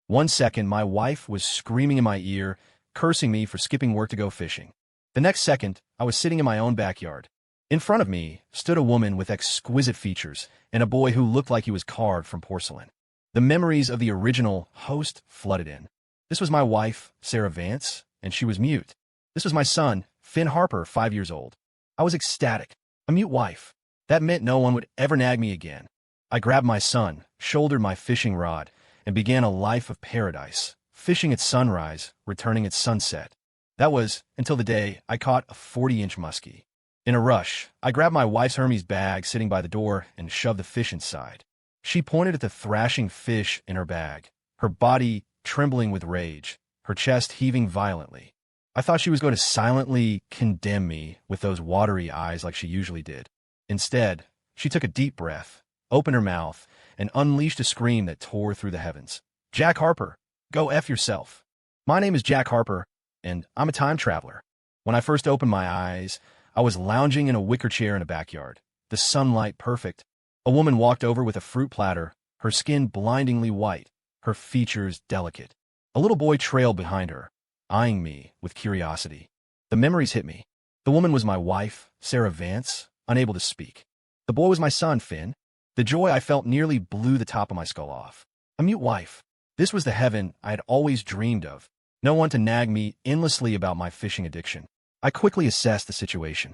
One second, my wife was screaming in my ear, cursing me for skipping work to go fishing. The next second, I was sitting in my own backyard. In front of me stood a woman with exquisite features and a boy who looked like he was carved from porcelain. The memories of the original host flooded in. This was my wife, Sarah Vance, and she was mute. This was my son, Finn Harper, 5 years old. I was ecstatic. A mute wife. That meant no one would ever nag me again. I grabbed my son, shouldered my fishing rod, and began a life of paradise, fishing at sunrise, returning at sunset. That was until the day I caught a 40-inch muskie. In a rush, I grabbed my wife's Hermes bag sitting by the door and shoved the fish inside. She pointed at the thrashing fish in her bag, her body trembling with rage, her chest heaving violently. I thought she was going to silently condemn me with those watery eyes like she usually did. Instead, she took a deep breath, opened her mouth, and unleashed a scream that tore through the heavens. "Jack Harper, go F yourself. My name is Jack Harper, and I'm a time traveler." When I first opened my eyes, I was lounging in a wicker chair in a backyard, the sunlight perfect. A woman walked over with a fruit platter, her skin blindingly white, her features delicate. A little boy trailed behind her, eyeing me with curiosity. The memories hit me. The woman was my wife, Sarah Vance, unable to speak. The boy was my son, Finn. The joy I felt nearly blew the top of my skull off. A mute wife. This was the heaven I had always dreamed of. No one to nag me endlessly about my fishing addiction. I quickly assessed the situation.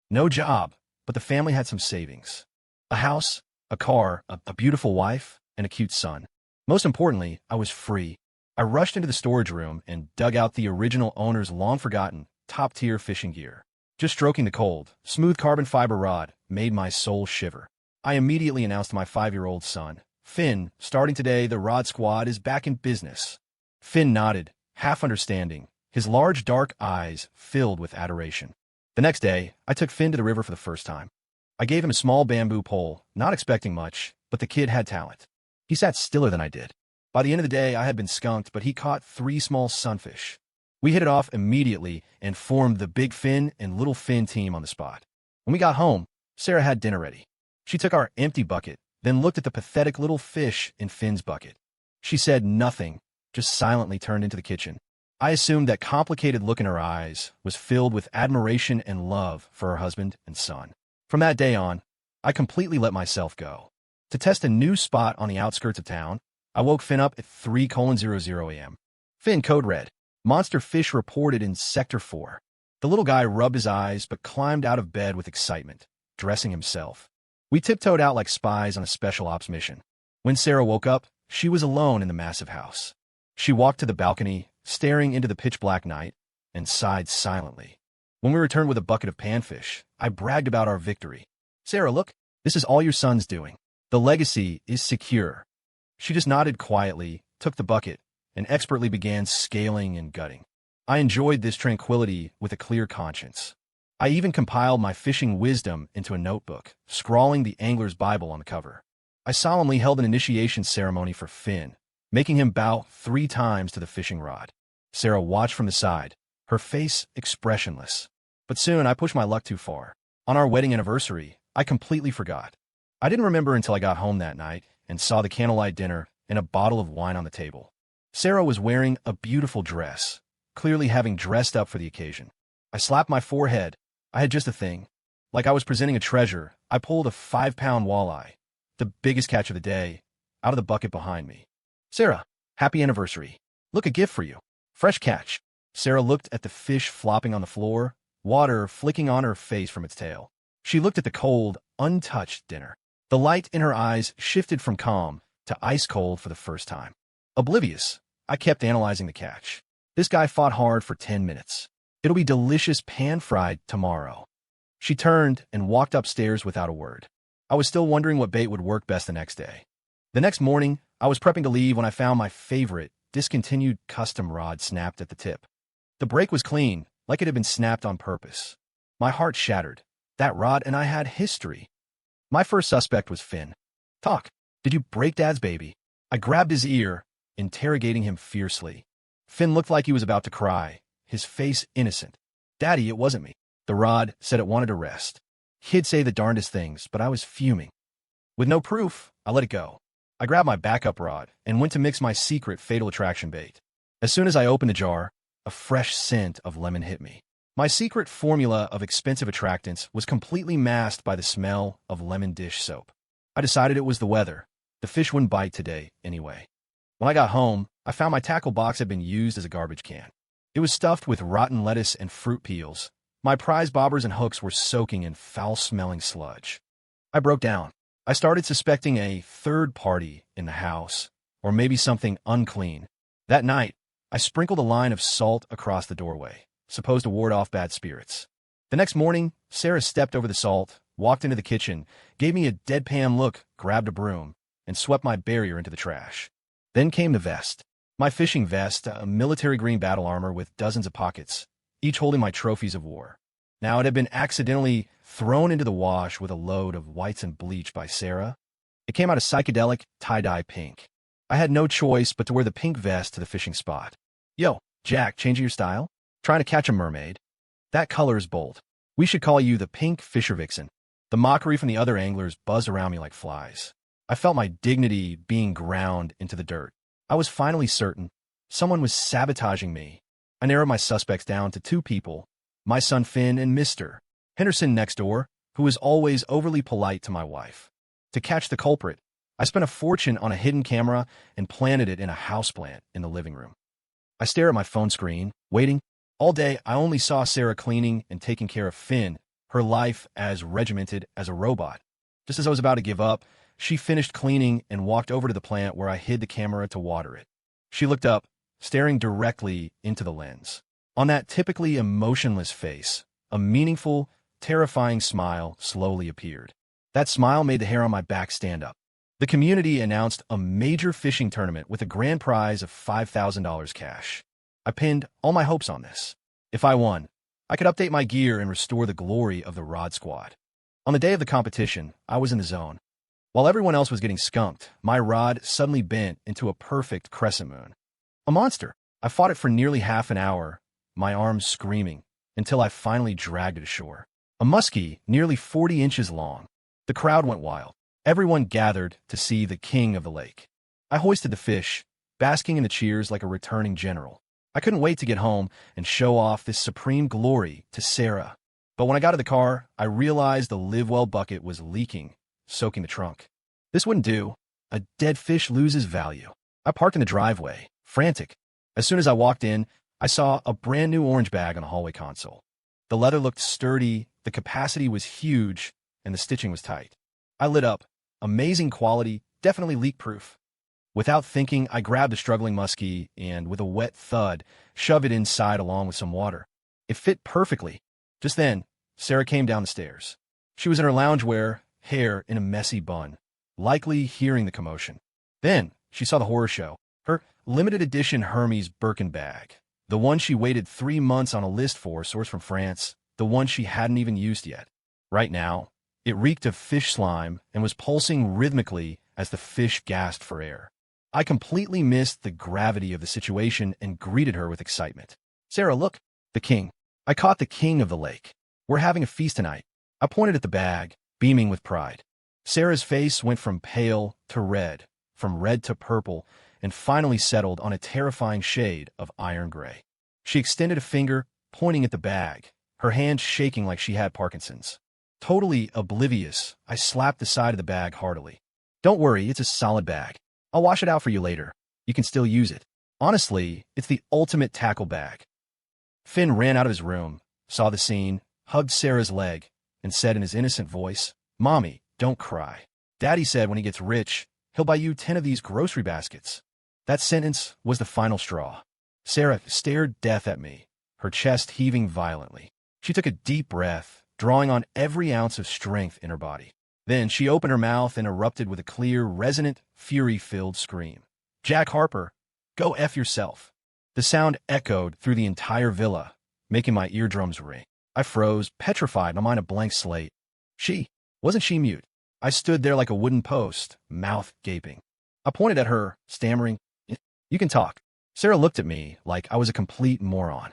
No job, but the family had some savings. A house, a car, a beautiful wife, and a cute son. Most importantly, I was free. I rushed into the storage room and dug out the original owner's long-forgotten, top-tier fishing gear. Just stroking the cold, smooth carbon fiber rod made my soul shiver. I immediately announced to my 5-year-old son, "Finn, starting today, the Rod Squad is back in business." Finn nodded, half understanding, his large dark eyes filled with adoration. The next day, I took Finn to the river for the first time. I gave him a small bamboo pole, not expecting much, but the kid had talent. He sat stiller than I did. By the end of the day, I had been skunked, but he caught 3 small sunfish. We hit it off immediately and formed the Big Finn and Little Finn team on the spot. When we got home, Sarah had dinner ready. She took our empty bucket, then looked at the pathetic little fish in Finn's bucket. She said nothing, just silently turned into the kitchen. I assumed that complicated look in her eyes was filled with admiration and love for her husband and son. From that day on, I completely let myself go. To test a new spot on the outskirts of town, I woke Finn up at 3:00 a.m. Finn, code red. Monster fish reported in Sector 4. The little guy rubbed his eyes but climbed out of bed with excitement, dressing himself. We tiptoed out like spies on a special ops mission. When Sarah woke up, she was alone in the massive house. She walked to the balcony, staring into the pitch-black night, and sighed silently. When we returned with a bucket of panfish, I bragged about our victory. "Sarah, look, this is all your son's doing. The legacy is secure." She just nodded quietly, took the bucket, and expertly began scaling and gutting. I enjoyed this tranquility with a clear conscience. I even compiled my fishing wisdom into a notebook, scrawling the Angler's Bible on the cover. I solemnly held an initiation ceremony for Finn, making him bow 3 times to the fishing rod. Sarah watched from the side, her face expressionless. But soon I pushed my luck too far. On our wedding anniversary, I completely forgot. I didn't remember until I got home that night and saw the candlelight dinner and a bottle of wine on the table. Sarah was wearing a beautiful dress, clearly having dressed up for the occasion. I slapped my forehead. I had just a thing. Like I was presenting a treasure, I pulled a 5-pound walleye, the biggest catch of the day, out of the bucket behind me. "Sarah, happy anniversary. Look, a gift for you. Fresh catch." Sarah looked at the fish flopping on the floor, water flicking on her face from its tail. She looked at the cold, untouched dinner. The light in her eyes shifted from calm to ice cold for the first time. Oblivious, I kept analyzing the catch. This guy fought hard for 10 minutes. It'll be delicious pan-fried tomorrow. She turned and walked upstairs without a word. I was still wondering what bait would work best the next day. The next morning, I was prepping to leave when I found my favorite, discontinued custom rod snapped at the tip. The break was clean, like it had been snapped on purpose. My heart shattered. That rod and I had history. My first suspect was Finn. "Talk. Did you break Dad's baby?" I grabbed his ear, interrogating him fiercely. Finn looked like he was about to cry, his face innocent. "Daddy, it wasn't me." The rod said it wanted to rest. Kids say the darndest things, but I was fuming. With no proof, I let it go. I grabbed my backup rod and went to mix my secret fatal attraction bait. As soon as I opened the jar, a fresh scent of lemon hit me. My secret formula of expensive attractants was completely masked by the smell of lemon dish soap. I decided it was the weather. The fish wouldn't bite today, anyway. When I got home, I found my tackle box had been used as a garbage can. It was stuffed with rotten lettuce and fruit peels. My prize bobbers and hooks were soaking in foul-smelling sludge. I broke down. I started suspecting a third party in the house, or maybe something unclean. That night, I sprinkled a line of salt across the doorway, supposed to ward off bad spirits. The next morning, Sarah stepped over the salt, walked into the kitchen, gave me a deadpan look, grabbed a broom, and swept my barrier into the trash. Then came the vest. My fishing vest, a military green battle armor with dozens of pockets, each holding my trophies of war. Now, it had been accidentally thrown into the wash with a load of whites and bleach by Sarah. It came out a psychedelic tie-dye pink. I had no choice but to wear the pink vest to the fishing spot. Yo, Jack, changing your style? Trying to catch a mermaid? That color is bold. We should call you the Pink Fisher Vixen. The mockery from the other anglers buzzed around me like flies. I felt my dignity being ground into the dirt. I was finally certain someone was sabotaging me. I narrowed my suspects down to two people, my son Finn and Mr. Henderson next door, who was always overly polite to my wife. To catch the culprit, I spent a fortune on a hidden camera and planted it in a houseplant in the living room. I stared at my phone screen, waiting. All day, I only saw Sarah cleaning and taking care of Finn, her life as regimented as a robot. Just as I was about to give up, she finished cleaning and walked over to the plant where I hid the camera to water it. She looked up, staring directly into the lens. On that typically emotionless face, a meaningful, terrifying smile slowly appeared. That smile made the hair on my back stand up. The community announced a major fishing tournament with a grand prize of $5,000 cash. I pinned all my hopes on this. If I won, I could update my gear and restore the glory of the Rod Squad. On the day of the competition, I was in the zone. While everyone else was getting skunked, my rod suddenly bent into a perfect crescent moon. A monster. I fought it for nearly half an hour, my arms screaming, until I finally dragged it ashore. A muskie nearly 40 inches long. The crowd went wild. Everyone gathered to see the king of the lake. I hoisted the fish, basking in the cheers like a returning general. I couldn't wait to get home and show off this supreme glory to Sarah. But when I got to the car, I realized the Live Well bucket was leaking, soaking the trunk. This wouldn't do. A dead fish loses value. I parked in the driveway, frantic. As soon as I walked in, I saw a brand new orange bag on the hallway console. The leather looked sturdy, the capacity was huge, and the stitching was tight. I lit up. Amazing quality, definitely leak-proof. Without thinking, I grabbed the struggling muskie and, with a wet thud, shoved it inside along with some water. It fit perfectly. Just then, Sarah came down the stairs. She was in her loungewear, hair in a messy bun, likely hearing the commotion. Then, she saw the horror show. Her limited edition Hermes Birkin bag. The one she waited 3 months on a list for, sourced from France. The one she hadn't even used yet. Right now, it reeked of fish slime and was pulsing rhythmically as the fish gasped for air. I completely missed the gravity of the situation and greeted her with excitement. Sarah, look, the king. I caught the king of the lake. We're having a feast tonight. I pointed at the bag, beaming with pride. Sarah's face went from pale to red, from red to purple, and finally settled on a terrifying shade of iron gray. She extended a finger, pointing at the bag, her hand shaking like she had Parkinson's. Totally oblivious, I slapped the side of the bag heartily. Don't worry, it's a solid bag. I'll wash it out for you later. You can still use it. Honestly, it's the ultimate tackle bag. Finn ran out of his room, saw the scene, hugged Sarah's leg, and said in his innocent voice, "Mommy, don't cry. Daddy said when he gets rich, he'll buy you 10 of these grocery baskets." That sentence was the final straw. Sarah stared death at me, her chest heaving violently. She took a deep breath, drawing on every ounce of strength in her body. Then she opened her mouth and erupted with a clear, resonant, fury-filled scream. "Jack Harper, go F yourself." The sound echoed through the entire villa, making my eardrums ring. I froze, petrified, my mind a blank slate. Wasn't she mute? I stood there like a wooden post, mouth gaping. I pointed at her, stammering, "You can talk." Sarah looked at me like I was a complete moron.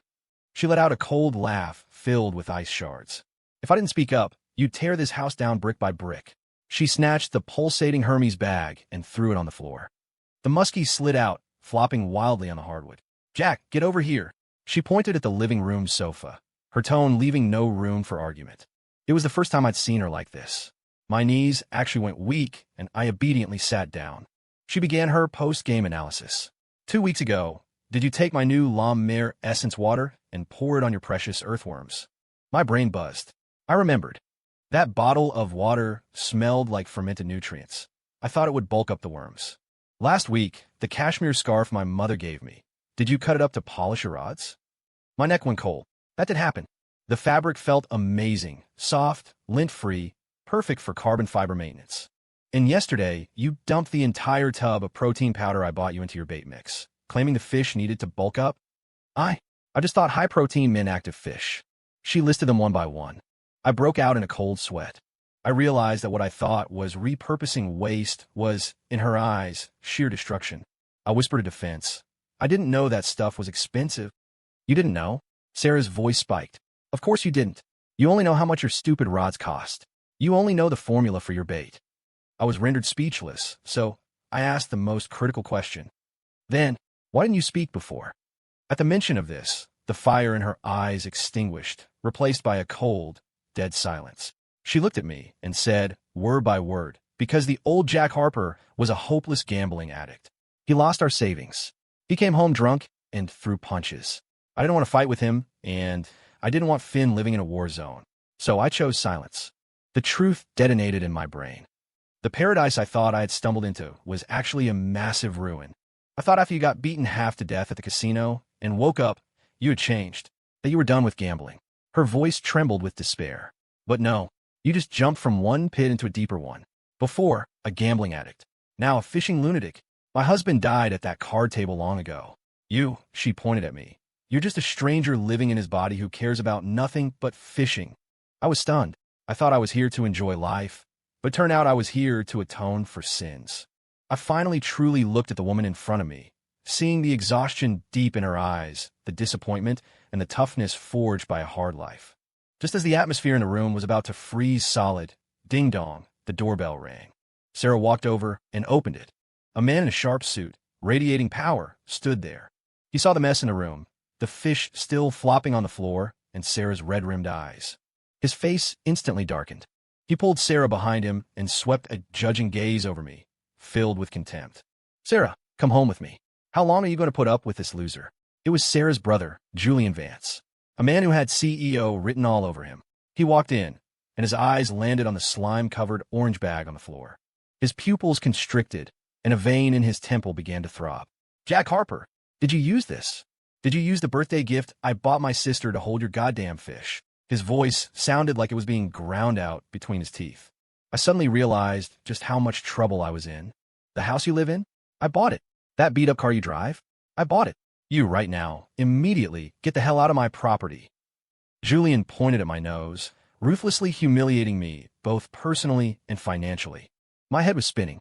She let out a cold laugh filled with ice shards. "If I didn't speak up, you'd tear this house down brick by brick." She snatched the pulsating Hermes bag and threw it on the floor. The muskie slid out, flopping wildly on the hardwood. "Jack, get over here." She pointed at the living room sofa, her tone leaving no room for argument. It was the first time I'd seen her like this. My knees actually went weak, and I obediently sat down. She began her post-game analysis. "2 weeks ago, did you take my new La Mer essence water and pour it on your precious earthworms?" My brain buzzed. I remembered. That bottle of water smelled like fermented nutrients. I thought it would bulk up the worms. "Last week, the cashmere scarf my mother gave me. Did you cut it up to polish your rods?" My neck went cold. That did happen. The fabric felt amazing, soft, lint-free, perfect for carbon fiber maintenance. "And yesterday, you dumped the entire tub of protein powder I bought you into your bait mix, claiming the fish needed to bulk up." I just thought high protein meant active fish. She listed them one by one. I broke out in a cold sweat. I realized that what I thought was repurposing waste was, in her eyes, sheer destruction. I whispered a defense. "I didn't know that stuff was expensive." "You didn't know?" Sarah's voice spiked. "Of course you didn't. You only know how much your stupid rods cost. You only know the formula for your bait." I was rendered speechless, so I asked the most critical question. "Then, why didn't you speak before?" At the mention of this, the fire in her eyes extinguished, replaced by a cold, dead silence. She looked at me and said, word by word, "Because the old Jack Harper was a hopeless gambling addict. He lost our savings. He came home drunk and threw punches. I didn't want to fight with him, and I didn't want Finn living in a war zone. So I chose silence." The truth detonated in my brain. The paradise I thought I had stumbled into was actually a massive ruin. I thought after you got beaten half to death at the casino and woke up, you had changed, that you were done with gambling. Her voice trembled with despair. But no, you just jumped from one pit into a deeper one. Before, a gambling addict. Now a fishing lunatic. My husband died at that card table long ago. You, she pointed at me. You're just a stranger living in his body who cares about nothing but fishing. I was stunned. I thought I was here to enjoy life, but turned out I was here to atone for sins. I finally truly looked at the woman in front of me, seeing the exhaustion deep in her eyes, the disappointment, and the toughness forged by a hard life. Just as the atmosphere in the room was about to freeze solid, ding-dong, the doorbell rang. Sarah walked over and opened it. A man in a sharp suit, radiating power, stood there. He saw the mess in the room, the fish still flopping on the floor, and Sarah's red-rimmed eyes. His face instantly darkened. He pulled Sarah behind him and swept a judging gaze over me, filled with contempt. "Sarah, come home with me. How long are you going to put up with this loser?" It was Sarah's brother, Julian Vance, a man who had CEO written all over him. He walked in, and his eyes landed on the slime-covered orange bag on the floor. His pupils constricted, and a vein in his temple began to throb. "Jack Harper, did you use this? Did you use the birthday gift I bought my sister to hold your goddamn fish?" His voice sounded like it was being ground out between his teeth. I suddenly realized just how much trouble I was in. "The house you live in? I bought it. That beat-up car you drive? I bought it. You, right now, immediately get the hell out of my property." Julian pointed at my nose, ruthlessly humiliating me, both personally and financially. My head was spinning.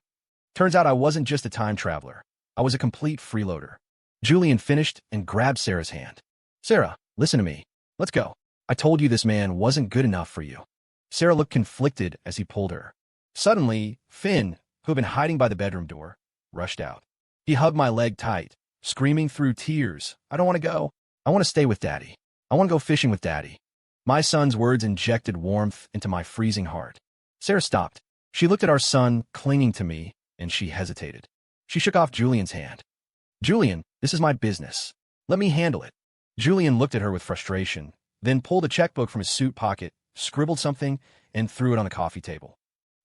Turns out I wasn't just a time traveler. I was a complete freeloader. Julian finished and grabbed Sarah's hand. "Sarah, listen to me. Let's go. I told you this man wasn't good enough for you." Sarah looked conflicted as he pulled her. Suddenly, Finn, who had been hiding by the bedroom door, rushed out. He hugged my leg tight, screaming through tears, "I don't want to go. I want to stay with Daddy. I want to go fishing with Daddy." My son's words injected warmth into my freezing heart. Sarah stopped. She looked at our son clinging to me, and she hesitated. She shook off Julian's hand. "Julian, this is my business. Let me handle it." Julian looked at her with frustration, then pulled a checkbook from his suit pocket, scribbled something, and threw it on the coffee table.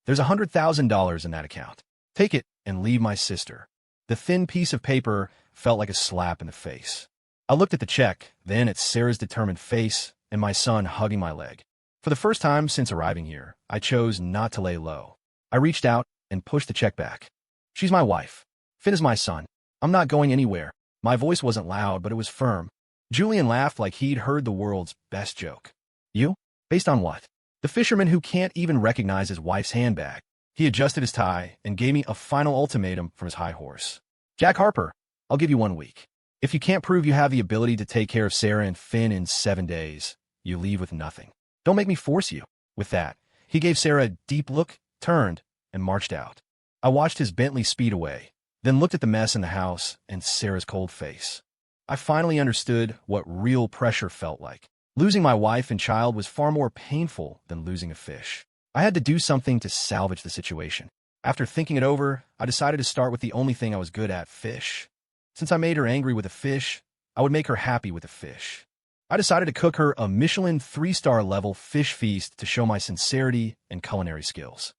"There's $100,000 in that account. Take it and leave my sister." The thin piece of paper felt like a slap in the face. I looked at the check, then at Sarah's determined face, and my son hugging my leg. For the first time since arriving here, I chose not to lay low. I reached out and pushed the check back. "She's my wife. Finn is my son. I'm not going anywhere." My voice wasn't loud, but it was firm. Julian laughed like he'd heard the world's best joke. "You? Based on what?" "The fisherman who can't even recognize his wife's handbag." He adjusted his tie and gave me a final ultimatum from his high horse. "Jack Harper, I'll give you 1 week. If you can't prove you have the ability to take care of Sarah and Finn in 7 days, you leave with nothing. Don't make me force you." With that, he gave Sarah a deep look, turned, and marched out. I watched his Bentley speed away, then looked at the mess in the house and Sarah's cold face. I finally understood what real pressure felt like. Losing my wife and child was far more painful than losing a fish. I had to do something to salvage the situation. After thinking it over, I decided to start with the only thing I was good at, fish. Since I made her angry with a fish, I would make her happy with a fish. I decided to cook her a Michelin 3-star level fish feast to show my sincerity and culinary skills.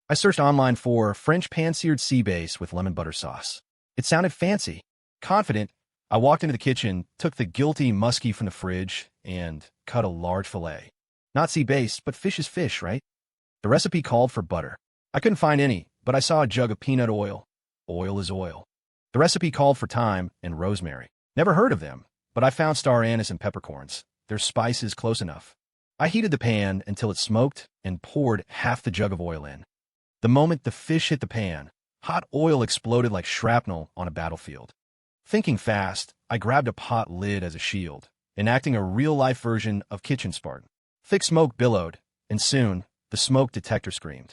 I searched online for French pan-seared sea bass with lemon butter sauce. It sounded fancy. Confident, I walked into the kitchen, took the guilty muskie from the fridge, and cut a large fillet. Not sea bass, but fish is fish, right? The recipe called for butter. I couldn't find any, but I saw a jug of peanut oil. Oil is oil. The recipe called for thyme and rosemary. Never heard of them, but I found star anise and peppercorns. Their spice is close enough. I heated the pan until it smoked and poured half the jug of oil in. The moment the fish hit the pan, hot oil exploded like shrapnel on a battlefield. Thinking fast, I grabbed a pot lid as a shield, enacting a real-life version of Kitchen Spartan. Thick smoke billowed, and soon, the smoke detector screamed.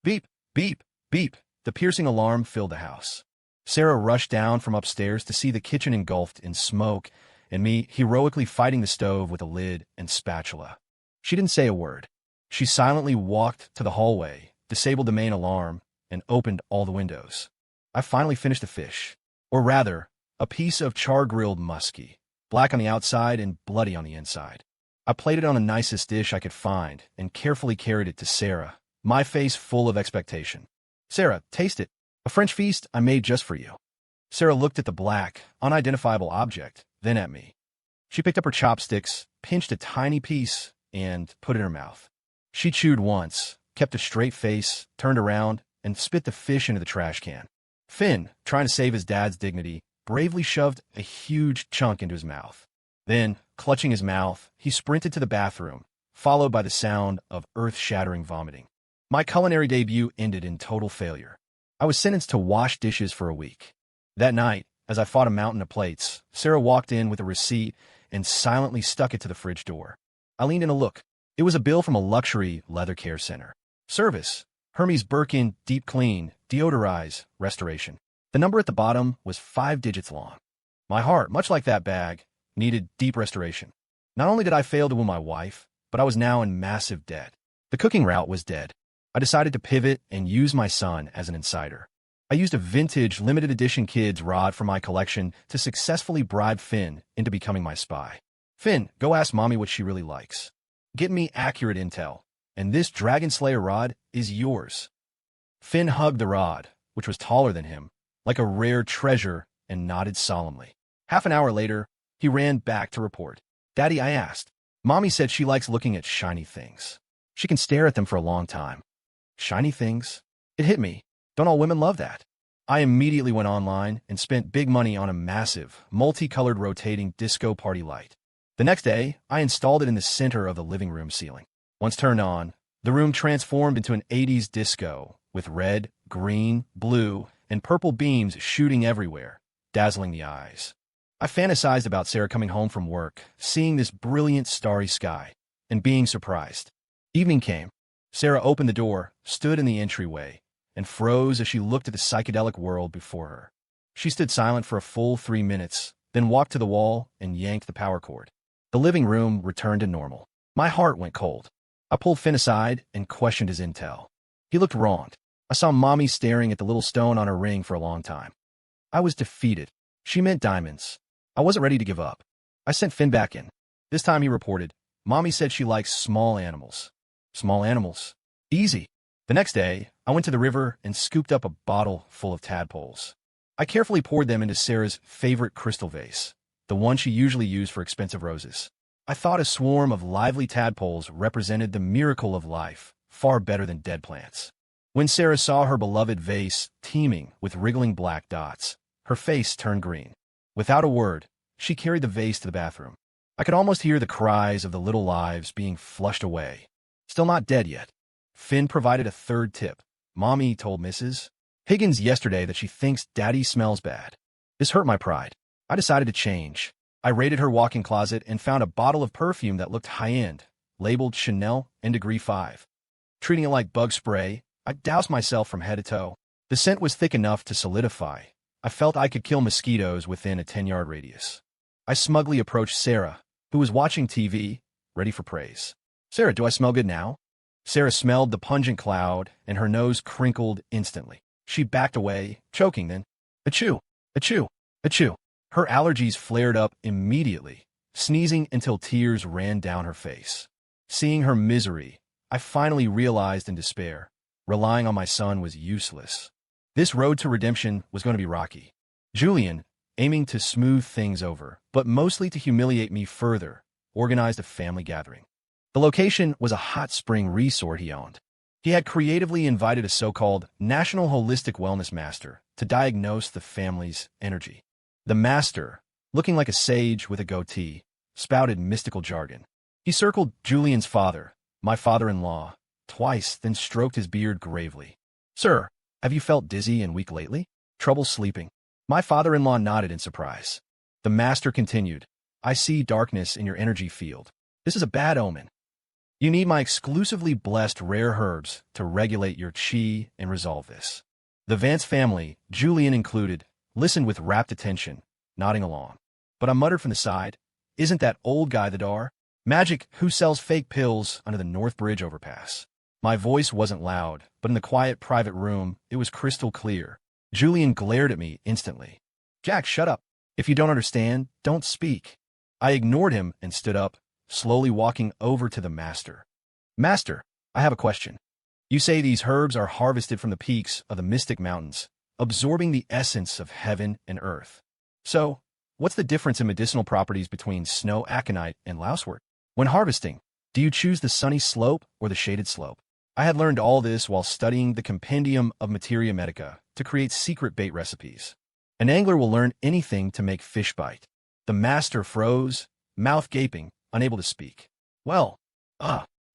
Beep, beep, beep. The piercing alarm filled the house. Sarah rushed down from upstairs to see the kitchen engulfed in smoke and me heroically fighting the stove with a lid and spatula. She didn't say a word. She silently walked to the hallway, disabled the main alarm, and opened all the windows. I finally finished the fish. Or rather, a piece of char-grilled muskie, black on the outside and bloody on the inside. I plated it on the nicest dish I could find and carefully carried it to Sarah, my face full of expectation. Sarah, taste it. A French feast I made just for you. Sarah looked at the black, unidentifiable object, then at me. She picked up her chopsticks, pinched a tiny piece, and put it in her mouth. She chewed once, kept a straight face, turned around, and spit the fish into the trash can. Finn, trying to save his dad's dignity, bravely shoved a huge chunk into his mouth. Then, clutching his mouth, he sprinted to the bathroom, followed by the sound of earth-shattering vomiting. My culinary debut ended in total failure. I was sentenced to wash dishes for a week. That night, as I fought a mountain of plates, Sarah walked in with a receipt and silently stuck it to the fridge door. I leaned in to look. It was a bill from a luxury leather care center. Service: Hermes Birkin Deep Clean, Deodorize, Restoration. The number at the bottom was 5 digits long. My heart, much like that bag, needed deep restoration. Not only did I fail to win my wife, but I was now in massive debt. The cooking route was dead. I decided to pivot and use my son as an insider. I used a vintage limited edition kid's rod from my collection to successfully bribe Finn into becoming my spy. Finn, go ask mommy what she really likes. Get me accurate intel, and this Dragon Slayer rod is yours. Finn hugged the rod, which was taller than him, like a rare treasure, and nodded solemnly. Half an hour later, he ran back to report. Daddy, I asked. Mommy said she likes looking at shiny things. She can stare at them for a long time. Shiny things? It hit me. Don't all women love that? I immediately went online and spent big money on a massive, multicolored rotating disco party light. The next day, I installed it in the center of the living room ceiling. Once turned on, the room transformed into an 80s disco, with red, green, blue, and purple beams shooting everywhere, dazzling the eyes. I fantasized about Sarah coming home from work, seeing this brilliant starry sky, and being surprised. Evening came. Sarah opened the door, stood in the entryway, and froze as she looked at the psychedelic world before her. She stood silent for a full 3 minutes, then walked to the wall and yanked the power cord. The living room returned to normal. My heart went cold. I pulled Finn aside and questioned his intel. He looked wronged. I saw Mommy staring at the little stone on her ring for a long time. I was defeated. She meant diamonds. I wasn't ready to give up. I sent Finn back in. This time he reported, Mommy said she likes small animals. Small animals. Easy. The next day, I went to the river and scooped up a bottle full of tadpoles. I carefully poured them into Sarah's favorite crystal vase, the one she usually used for expensive roses. I thought a swarm of lively tadpoles represented the miracle of life, far better than dead plants. When Sarah saw her beloved vase teeming with wriggling black dots, her face turned green. Without a word, she carried the vase to the bathroom. I could almost hear the cries of the little lives being flushed away. Still not dead yet. Finn provided a third tip. Mommy told Mrs. Higgins yesterday that she thinks Daddy smells bad. This hurt my pride. I decided to change. I raided her walk-in closet and found a bottle of perfume that looked high-end, labeled Chanel and Degree 5. Treating it like bug spray, I doused myself from head to toe. The scent was thick enough to solidify. I felt I could kill mosquitoes within a 10-yard radius. I smugly approached Sarah, who was watching TV, ready for praise. "Sarah, do I smell good now?" Sarah smelled the pungent cloud, and her nose crinkled instantly. She backed away, choking then. Achoo! Achoo! Achoo! Her allergies flared up immediately, sneezing until tears ran down her face. Seeing her misery, I finally realized in despair, relying on my son was useless. This road to redemption was going to be rocky. Julian, aiming to smooth things over, but mostly to humiliate me further, organized a family gathering. The location was a hot spring resort he owned. He had creatively invited a so-called National Holistic Wellness Master to diagnose the family's energy. The master, looking like a sage with a goatee, spouted mystical jargon. He circled Julian's father, my father-in-law, twice, then stroked his beard gravely. "Sir, have you felt dizzy and weak lately? Trouble sleeping?" My father-in-law nodded in surprise. The master continued, "I see darkness in your energy field. This is a bad omen. You need my exclusively blessed rare herbs to regulate your chi and resolve this." The Vance family, Julian included, listened with rapt attention, nodding along. But I muttered from the side, "Isn't that old guy the Dar? Magic who sells fake pills under the North Bridge overpass?" My voice wasn't loud, but in the quiet private room, it was crystal clear. Julian glared at me instantly. "Jack, shut up. If you don't understand, don't speak." I ignored him and stood up, slowly walking over to the master. "Master, I have a question. You say these herbs are harvested from the peaks of the Mystic Mountains, absorbing the essence of heaven and earth. So, what's the difference in medicinal properties between snow aconite and lousewort? When harvesting, do you choose the sunny slope or the shaded slope?" I had learned all this while studying the Compendium of Materia Medica to create secret bait recipes. An angler will learn anything to make fish bite. The master froze, mouth gaping, unable to speak. "Well,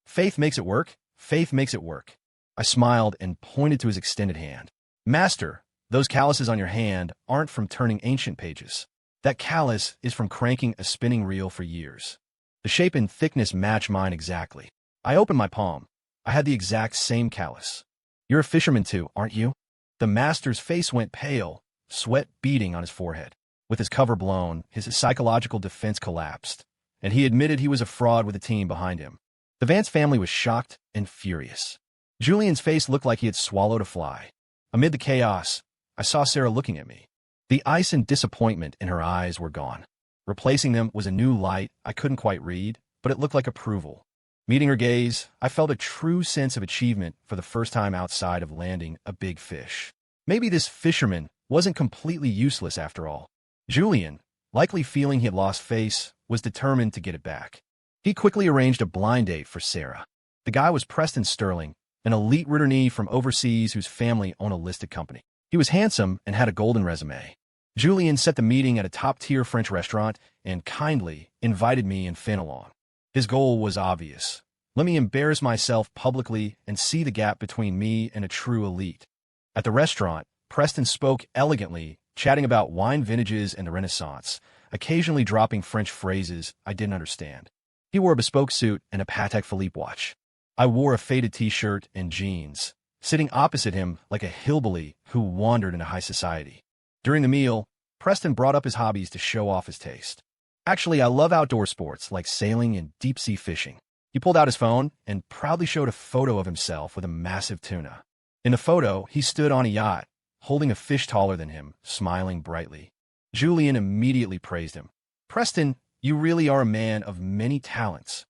faith makes it work. Faith makes it work." I smiled and pointed to his extended hand. "Master, those calluses on your hand aren't from turning ancient pages. That callus is from cranking a spinning reel for years. The shape and thickness match mine exactly." I opened my palm. I had the exact same callus. "You're a fisherman too, aren't you?" The master's face went pale, sweat beading on his forehead. With his cover blown, his psychological defense collapsed, and he admitted he was a fraud with a team behind him. The Vance family was shocked and furious. Julian's face looked like he had swallowed a fly. Amid the chaos, I saw Sarah looking at me. The ice and disappointment in her eyes were gone. Replacing them was a new light I couldn't quite read, but it looked like approval. Meeting her gaze, I felt a true sense of achievement for the first time outside of landing a big fish. Maybe this fisherman wasn't completely useless after all. Julian, likely feeling he had lost face, was determined to get it back. He quickly arranged a blind date for Sarah. The guy was Preston Sterling, an elite returnee from overseas whose family owned a listed company. He was handsome and had a golden resume. Julian set the meeting at a top-tier French restaurant and kindly invited me and Finn along. His goal was obvious. Let me embarrass myself publicly and see the gap between me and a true elite. At the restaurant, Preston spoke elegantly, chatting about wine vintages and the Renaissance, occasionally dropping French phrases I didn't understand. He wore a bespoke suit and a Patek Philippe watch. I wore a faded t-shirt and jeans, sitting opposite him like a hillbilly who wandered into high society. During the meal, Preston brought up his hobbies to show off his taste. "Actually, I love outdoor sports like sailing and deep-sea fishing." He pulled out his phone and proudly showed a photo of himself with a massive tuna. In the photo, he stood on a yacht, holding a fish taller than him, smiling brightly. Julian immediately praised him. "Preston, you really are a man of many talents."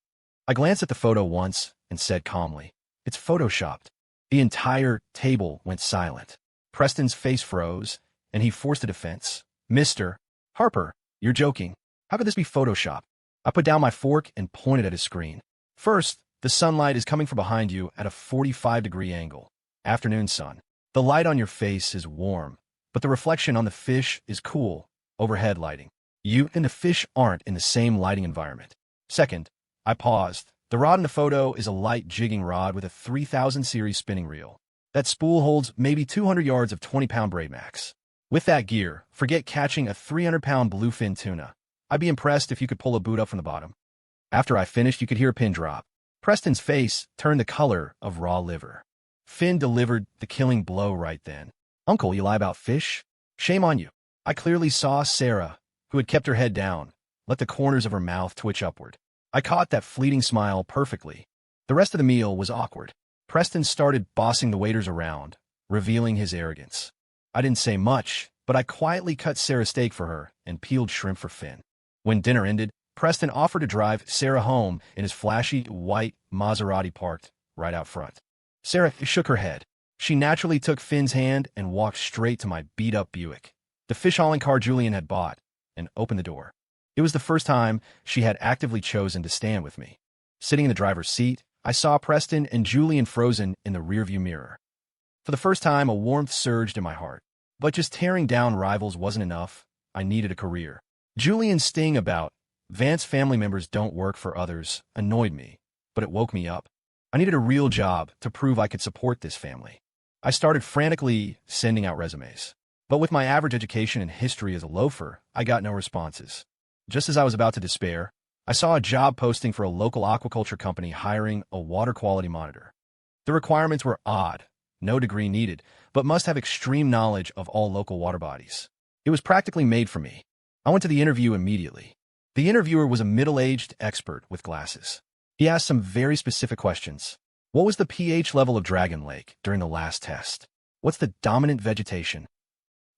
I glanced at the photo once and said calmly, "It's photoshopped." The entire table went silent. Preston's face froze, and he forced a defense. "Mr. Harper, you're joking. How could this be photoshopped?" I put down my fork and pointed at his screen. "First, the sunlight is coming from behind you at a 45-degree angle. Afternoon sun. The light on your face is warm, but the reflection on the fish is cool, overhead lighting. You and the fish aren't in the same lighting environment. Second," I paused. "The rod in the photo is a light jigging rod with a 3000 series spinning reel. That spool holds maybe 200 yards of 20-pound braid max. With that gear, forget catching a 300-pound bluefin tuna. I'd be impressed if you could pull a boot up from the bottom." After I finished, you could hear a pin drop. Preston's face turned the color of raw liver. Finn delivered the killing blow right then. "Uncle, you lie about fish? Shame on you." I clearly saw Sarah, who had kept her head down, let the corners of her mouth twitch upward. I caught that fleeting smile perfectly. The rest of the meal was awkward. Preston started bossing the waiters around, revealing his arrogance. I didn't say much, but I quietly cut Sarah steak for her and peeled shrimp for Finn. When dinner ended, Preston offered to drive Sarah home in his flashy white Maserati parked right out front. Sarah shook her head. She naturally took Finn's hand and walked straight to my beat-up Buick, the fish hauling car Julian had bought, and opened the door. It was the first time she had actively chosen to stand with me. Sitting in the driver's seat, I saw Preston and Julian frozen in the rearview mirror. For the first time, a warmth surged in my heart. But just tearing down rivals wasn't enough. I needed a career. Julian's sting about Vance family members don't work for others annoyed me, but it woke me up. I needed a real job to prove I could support this family. I started frantically sending out resumes. But with my average education and history as a loafer, I got no responses. Just as I was about to despair, I saw a job posting for a local aquaculture company hiring a water quality monitor. The requirements were odd, no degree needed, but must have extreme knowledge of all local water bodies. It was practically made for me. I went to the interview immediately. The interviewer was a middle-aged expert with glasses. He asked some very specific questions. What was the pH level of Dragon Lake during the last test? What's the dominant vegetation?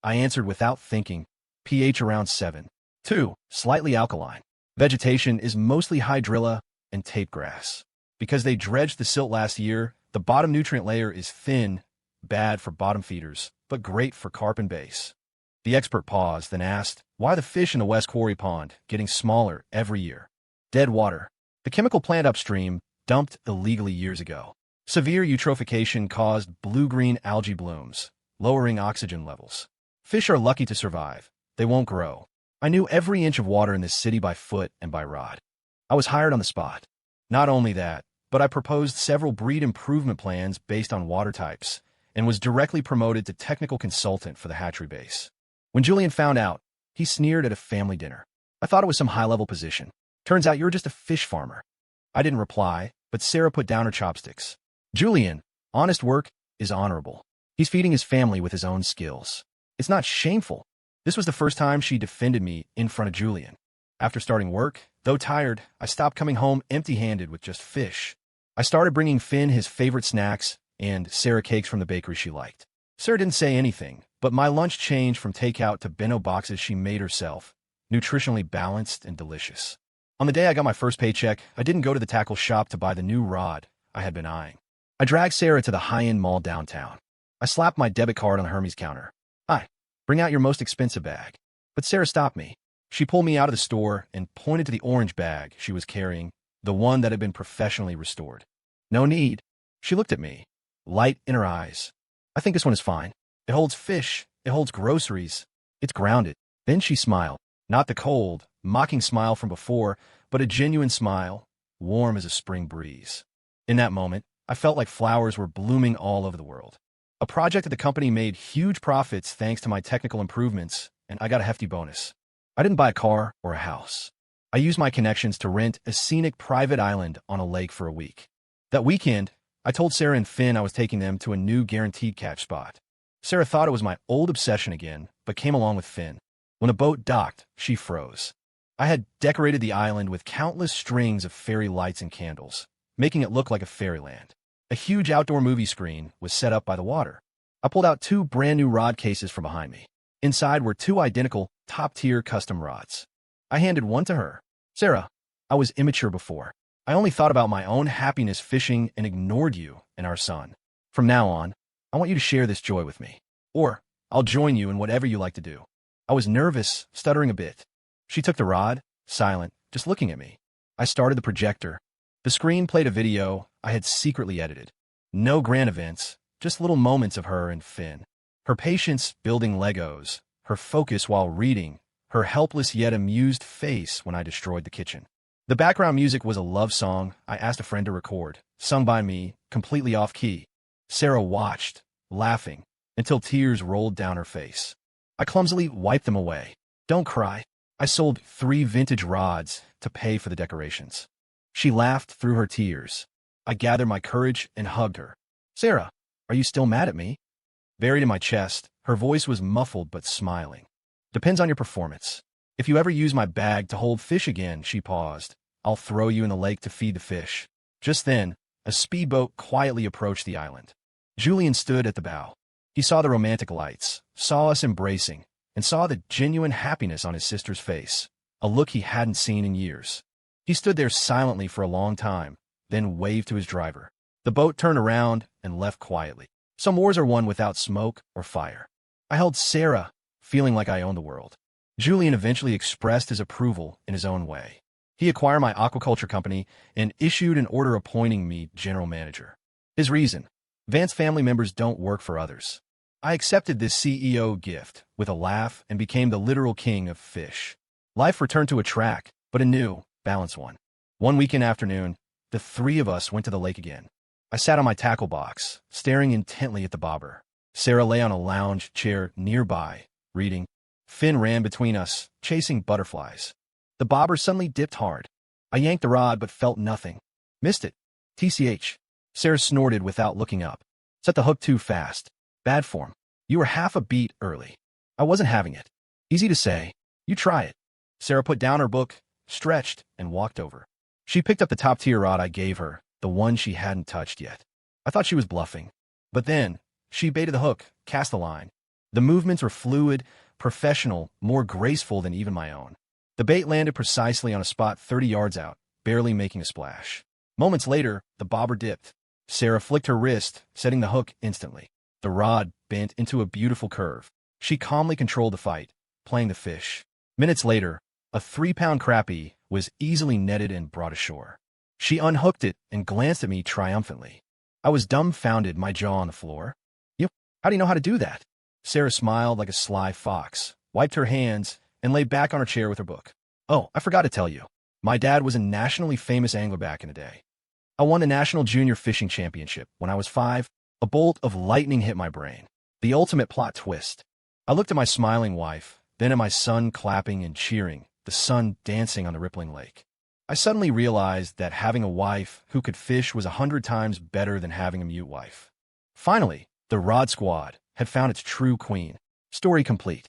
I answered without thinking, pH around 7. 2. Slightly alkaline. Vegetation is mostly hydrilla and tape grass. Because they dredged the silt last year, the bottom nutrient layer is thin, bad for bottom feeders, but great for carp and bass. The expert paused, then asked, why are the fish in the West Quarry Pond getting smaller every year? Dead water. The chemical plant upstream dumped illegally years ago. Severe eutrophication caused blue-green algae blooms, lowering oxygen levels. Fish are lucky to survive. They won't grow. I knew every inch of water in this city by foot and by rod. I was hired on the spot. Not only that, but I proposed several breed improvement plans based on water types and was directly promoted to technical consultant for the hatchery base. When Julian found out, he sneered at a family dinner. I thought it was some high-level position. Turns out you're just a fish farmer. I didn't reply, but Sarah put down her chopsticks. Julian, honest work is honorable. He's feeding his family with his own skills. It's not shameful. This was the first time she defended me in front of Julian. After starting work, though tired, I stopped coming home empty-handed with just fish. I started bringing Finn his favorite snacks and Sarah cakes from the bakery she liked. Sarah didn't say anything, but my lunch changed from takeout to bento boxes she made herself, nutritionally balanced and delicious. On the day I got my first paycheck, I didn't go to the tackle shop to buy the new rod I had been eyeing. I dragged Sarah to the high-end mall downtown. I slapped my debit card on the Hermes counter. Hi, bring out your most expensive bag. But Sarah stopped me. She pulled me out of the store and pointed to the orange bag she was carrying, the one that had been professionally restored. No need. She looked at me, light in her eyes. I think this one is fine. It holds fish. It holds groceries. It's grounded. Then she smiled. Not the cold, mocking smile from before, but a genuine smile, warm as a spring breeze. In that moment, I felt like flowers were blooming all over the world. A project at the company made huge profits thanks to my technical improvements, and I got a hefty bonus. I didn't buy a car or a house. I used my connections to rent a scenic private island on a lake for a week. That weekend, I told Sarah and Finn I was taking them to a new guaranteed catch spot. Sarah thought it was my old obsession again, but came along with Finn. When the boat docked, she froze. I had decorated the island with countless strings of fairy lights and candles, making it look like a fairyland. A huge outdoor movie screen was set up by the water. I pulled out 2 brand-new rod cases from behind me. Inside were 2 identical, top-tier custom rods. I handed one to her. Sarah, I was immature before. I only thought about my own happiness fishing and ignored you and our son. From now on, I want you to share this joy with me. Or, I'll join you in whatever you like to do. I was nervous, stuttering a bit. She took the rod, silent, just looking at me. I started the projector. The screen played a video I had secretly edited. No grand events, just little moments of her and Finn. Her patience building Legos, her focus while reading, her helpless yet amused face when I destroyed the kitchen. The background music was a love song I asked a friend to record, sung by me, completely off-key. Sarah watched, laughing, until tears rolled down her face. I clumsily wiped them away. Don't cry. I sold 3 vintage rods to pay for the decorations. She laughed through her tears. I gathered my courage and hugged her. Sarah, Are you still mad at me? Buried in my chest, her voice was muffled but smiling. Depends on your performance. If you ever use my bag to hold fish again, she paused, I'll throw you in the lake to feed the fish. Just then, a speedboat quietly approached the island. Julian stood at the bow. He saw the romantic lights, saw us embracing, and saw the genuine happiness on his sister's face, a look he hadn't seen in years. He stood there silently for a long time, then waved to his driver. The boat turned around and left quietly. Some wars are won without smoke or fire. I held Sarah, feeling like I owned the world. Julian eventually expressed his approval in his own way. He acquired my aquaculture company and issued an order appointing me general manager. His reason: Vance family members don't work for others. I accepted this CEO gift with a laugh and became the literal king of fish. Life returned to a track, but a new, balanced one. One weekend afternoon, the three of us went to the lake again. I sat on my tackle box, staring intently at the bobber. Sarah lay on a lounge chair nearby, reading. Finn ran between us, chasing butterflies. The bobber suddenly dipped hard. I yanked the rod but felt nothing. Missed it. TCH. Sarah snorted without looking up. Set the hook too fast. Bad form. You were half a beat early. I wasn't having it. Easy to say. You try it. Sarah put down her book, stretched, and walked over. She picked up the top-tier rod I gave her, the one she hadn't touched yet. I thought she was bluffing. But then, she baited the hook, cast the line. The movements were fluid, professional, more graceful than even my own. The bait landed precisely on a spot 30 yards out, barely making a splash. Moments later, the bobber dipped. Sarah flicked her wrist, setting the hook instantly. The rod bent into a beautiful curve. She calmly controlled the fight, playing the fish. Minutes later, a 3-pound crappie was easily netted and brought ashore. She unhooked it and glanced at me triumphantly. I was dumbfounded, my jaw on the floor. How do you know how to do that? Sarah smiled like a sly fox, wiped her hands, and lay back on her chair with her book. Oh, I forgot to tell you. My dad was a nationally famous angler back in the day. I won the National Junior Fishing Championship when I was 5. A bolt of lightning hit my brain. The ultimate plot twist. I looked at my smiling wife, then at my son clapping and cheering, the sun dancing on the rippling lake. I suddenly realized that having a wife who could fish was 100 times better than having a mute wife. Finally, the Rod Squad had found its true queen. Story complete.